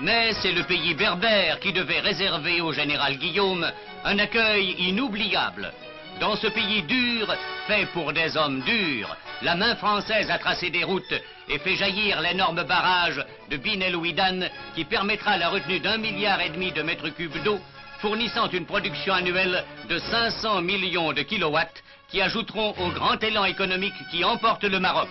Mais c'est le pays berbère qui devait réserver au général Guillaume un accueil inoubliable. Dans ce pays dur, fait pour des hommes durs, la main française a tracé des routes et fait jaillir l'énorme barrage de Bin el Ouidan qui permettra la retenue d'1,5 milliard de mètres cubes d'eau, fournissant une production annuelle de 500 millions de kilowatts qui ajouteront au grand élan économique qui emporte le Maroc.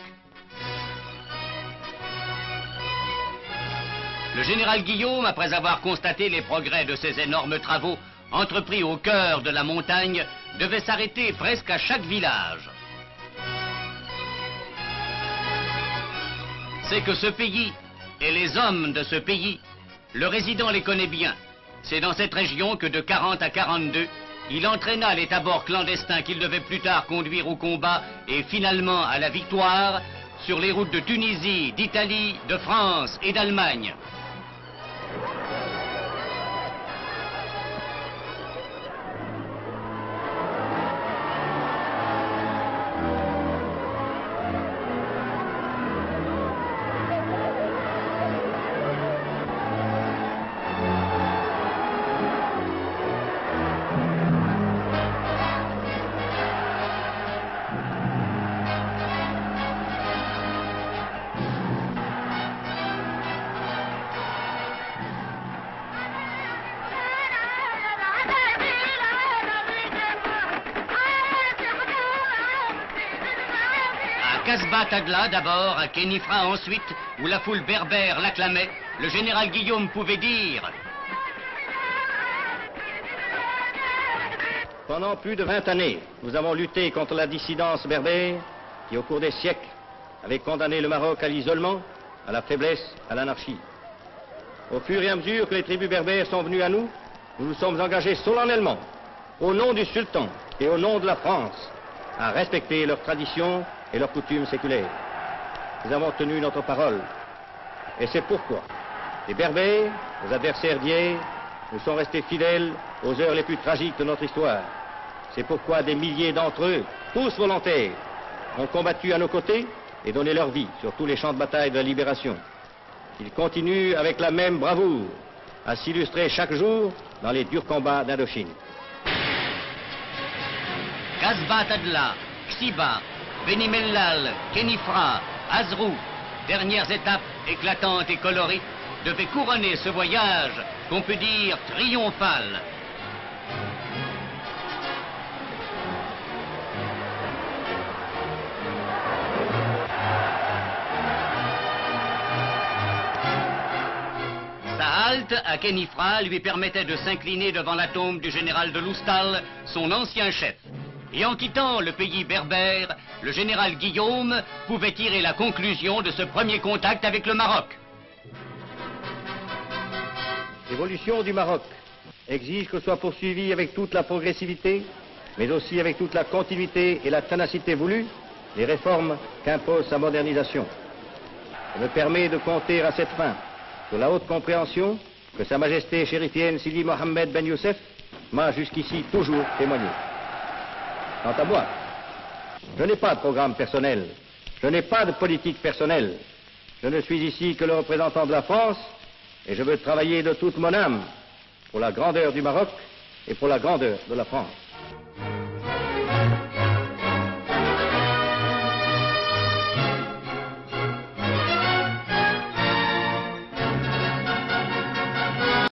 Le général Guillaume, après avoir constaté les progrès de ces énormes travaux entrepris au cœur de la montagne, devait s'arrêter presque à chaque village. C'est que ce pays et les hommes de ce pays, le résident les connaît bien. C'est dans cette région que de 40 à 42, il entraîna les tabords clandestins qu'il devait plus tard conduire au combat et finalement à la victoire sur les routes de Tunisie, d'Italie, de France et d'Allemagne. Casbah Tagla d'abord, à Khénifra ensuite, où la foule berbère l'acclamait, le général Guillaume pouvait dire: Pendant plus de 20 années, nous avons lutté contre la dissidence berbère qui, au cours des siècles, avait condamné le Maroc à l'isolement, à la faiblesse, à l'anarchie. Au fur et à mesure que les tribus berbères sont venues à nous, nous nous sommes engagés solennellement, au nom du sultan et au nom de la France, à respecter leurs traditions et leurs coutumes séculaires. Nous avons tenu notre parole. Et c'est pourquoi les Berbères, nos adversaires d'hier, nous sont restés fidèles aux heures les plus tragiques de notre histoire. C'est pourquoi des milliers d'entre eux, tous volontaires, ont combattu à nos côtés et donné leur vie sur tous les champs de bataille de la libération. Ils continuent avec la même bravoure à s'illustrer chaque jour dans les durs combats d'Indochine. Casbah Tagla, Xiba, Beni Mellal, Khénifra, Azrou, dernières étapes éclatantes et colorées, devaient couronner ce voyage qu'on peut dire triomphal. Sa halte à Khénifra lui permettait de s'incliner devant la tombe du général de Loustal, son ancien chef. Et en quittant le pays berbère, le général Guillaume pouvait tirer la conclusion de ce premier contact avec le Maroc. L'évolution du Maroc exige que soit poursuivie avec toute la progressivité, mais aussi avec toute la continuité et la ténacité voulue, les réformes qu'impose sa modernisation. Je me permets de compter à cette fin sur la haute compréhension que Sa Majesté chérifienne Sidi Mohammed Ben Youssef m'a jusqu'ici toujours témoigné. Quant à moi, je n'ai pas de programme personnel, je n'ai pas de politique personnelle. Je ne suis ici que le représentant de la France et je veux travailler de toute mon âme pour la grandeur du Maroc et pour la grandeur de la France.